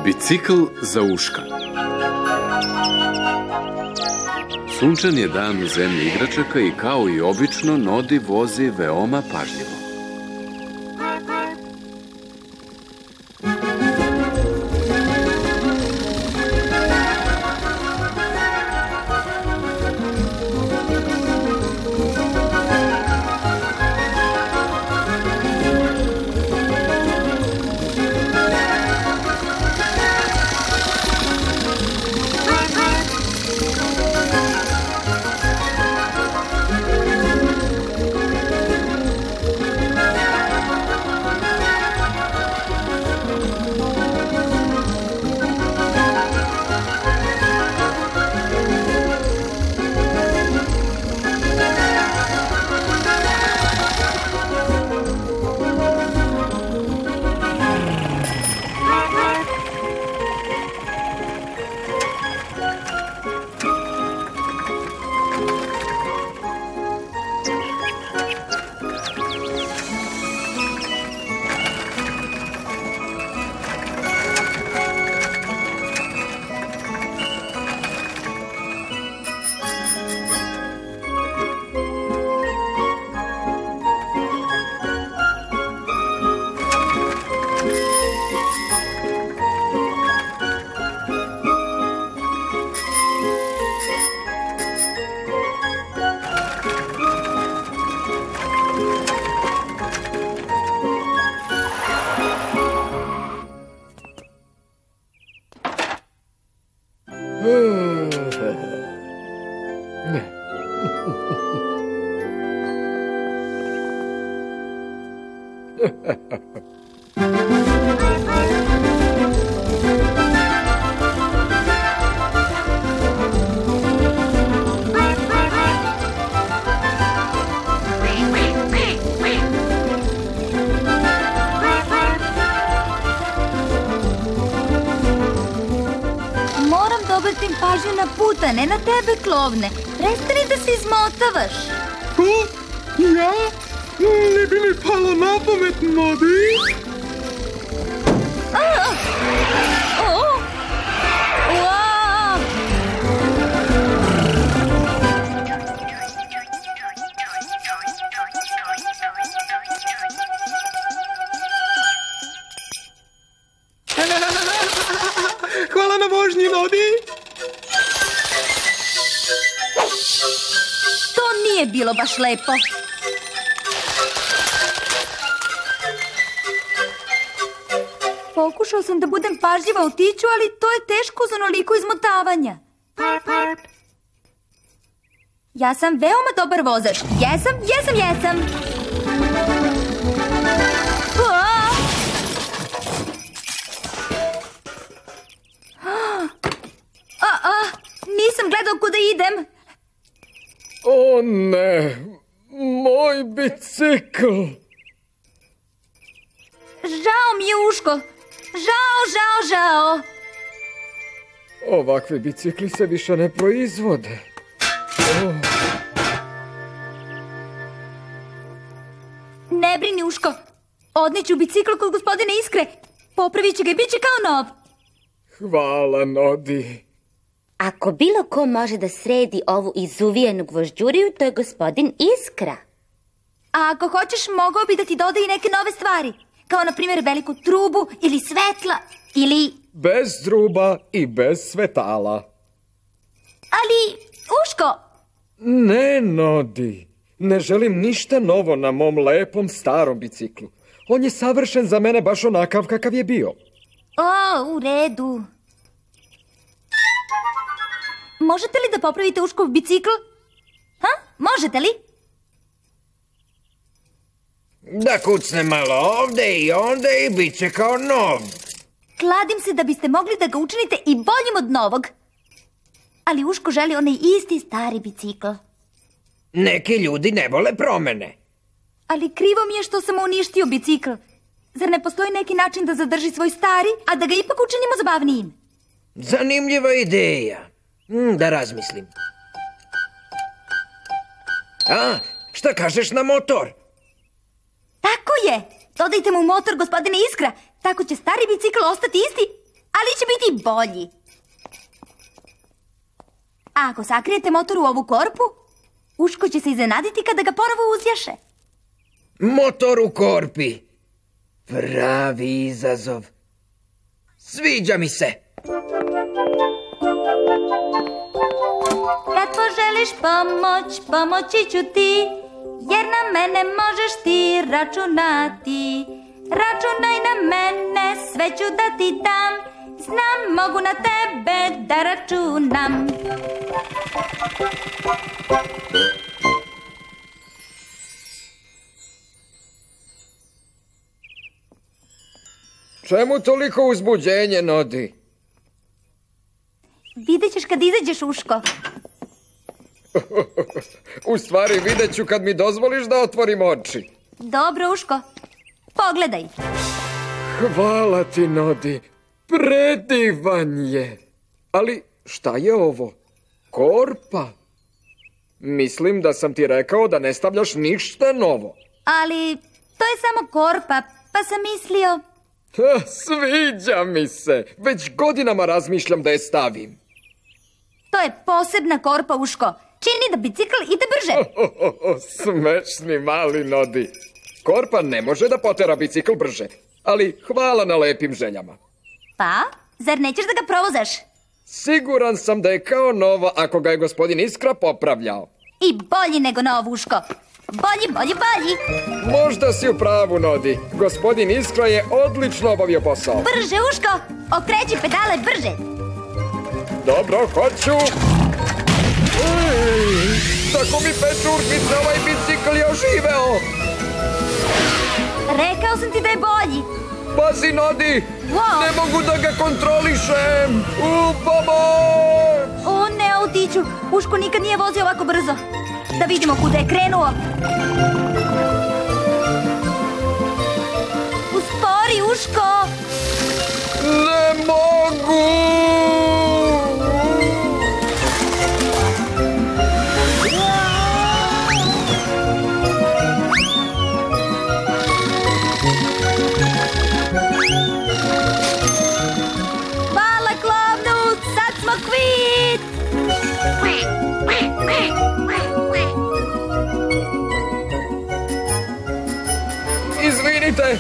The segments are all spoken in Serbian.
Bicikl za uška. Sunčan je dan u zemlji igračaka i kao i obično Nodi vozi veoma pažljivo. Pažnju na put, a ne na tebe, klovne. Prestani da se izmotavaš. Ko? Ja? Ne bi mi palo na pamet, Nodi. Hvala na vožnji, Nodi. To nije bilo baš lepo. Pokušao sam da budem pažljiva u tiću, ali to je teško uz onoliko izmotavanja. Ja sam veoma dobar vozač. Jesam. Nisam gledao kuda idem. O ne, moj bicikl. Žao mi je, Uško. Žao. Ovakvi bicikli se više ne proizvode. Ne brini, Uško. Odneću bicikl kod gospodina Iskre. Popravit će ga i bit će kao nov. Hvala, Nodi. Ako bilo ko može da sredi ovu izuvijenu gvožđuriju, to je gospodin Iskra. A ako hoćeš, mogao bi da ti doda i neke nove stvari. Kao, na primjer, veliku trubu ili svetla ili... Bez truba i bez svetala. Ali, Uško... Ne, Nodi. Ne želim ništa novo na mom lepom starom biciklu. On je savršen za mene baš onakav kakav je bio. U redu. Možete li da popravite Uškov bicikl? Možete li? Da kucne malo ovde i onda i bit će kao nov. Kladim se da biste mogli da ga učinite i boljim od novog. Ali Uško želi onaj isti stari bicikl. Neki ljudi ne vole promene. Ali krivo mi je što sam uništio bicikl. Zar ne postoji neki način da zadrži svoj stari, a da ga ipak učinimo zabavnijim? Zanimljiva ideja. Da razmislim. Šta kažeš na motor? Tako je! Dodajte mu motor, gospodine Iskra. Tako će stari bicikl ostati isti, ali će biti bolji. A ako sakrijete motor u ovu korpu, Uško će se iznenaditi kada ga ponovo uzjaše. Motor u korpi. Pravi izazov. Sviđa mi se. Kad poželiš pomoć, pomoći ću ti, jer na mene možeš ti računati. Računaj na mene, sve ću da ti dam, znam, mogu na tebe da računam. Čemu toliko uzbuđenje, Nodi? Vidjet ćeš kad izađeš, Uško. U stvari, vidjet ću kad mi dozvoliš da otvorim oči. Dobro, Uško. Pogledaj. Hvala ti, Nodi. Predivan je. Ali šta je ovo? Korpa? Mislim da sam ti rekao da ne stavljaš ništa novo. Ali to je samo korpa, pa sam mislio... Sviđa mi se. Već godinama razmišljam da je stavim. To je posebna korpa, Uško. Čini da bicikl ide brže. Smešni mali Nodi. Korpa ne može da potera bicikl brže, ali hvala na lepim željama. Pa, zar nećeš da ga provozaš? Siguran sam da je kao novo ako ga je gospodin Iskra popravljao. I bolji nego novo, Uško. Bolji, bolji, bolji. Možda si u pravu, Nodi. Gospodin Iskra je odlično obavio posao. Brže, Uško. Okreći pedale brže. Dobro, hoću. Tako mi peče urkice, ovaj bicikl je oživeo. Rekao sam ti da je bolji. Pazi, Nodi. Wow. Ne mogu da ga kontrolišem. U pomoć. O, ne, autiću. Uško nikad nije vozio ovako brzo. Da vidimo kuda je krenuo. Uspori, Uško. Ne mogu. Hvala, klovnu, sad smo kvit. Izvinite,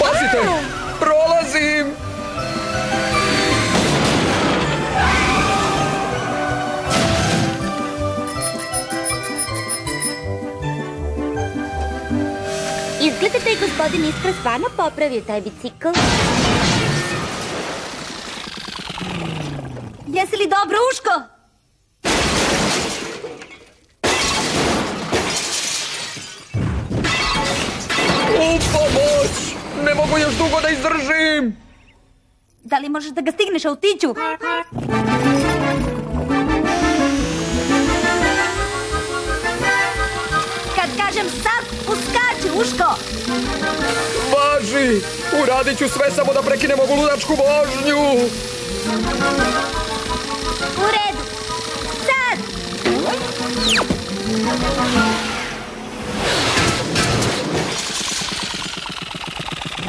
pazite, prolazim. Izgleda da je gospodin Iskra stvarno popravio taj bicikl. Jesi li dobro, Uško? U pomoć! Ne mogu još dugo da izdržim! Da li možeš da ga stigneš, autiću? Kad kažem sad, uskači, Uško! Važi! Uradit ću sve samo da prekinem ovu ludačku vožnju! U redu! Sad!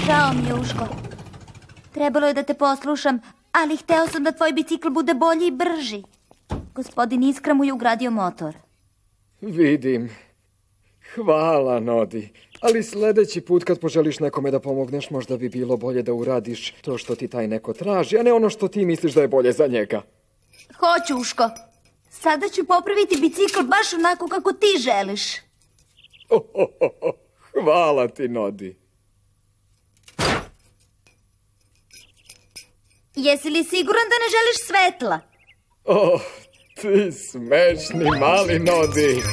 Žao mi je, Uško. Trebalo je da te poslušam, ali hteo sam da tvoj bicikl bude bolji i brži. Gospodin Iskra mu je ugradio motor. Vidim. Hvala, Nodi. Ali sljedeći put kad poželiš nekome da pomogneš, možda bi bilo bolje da uradiš to što ti taj neko traži, a ne ono što ti misliš da je bolje za njega. Hoću, Uško. Sada ću popraviti bicikl baš onako kako ti želiš. Hvala ti, Nodi. Jesi li siguran da ne želiš svetla? Oh, ti smešni mali Nodi.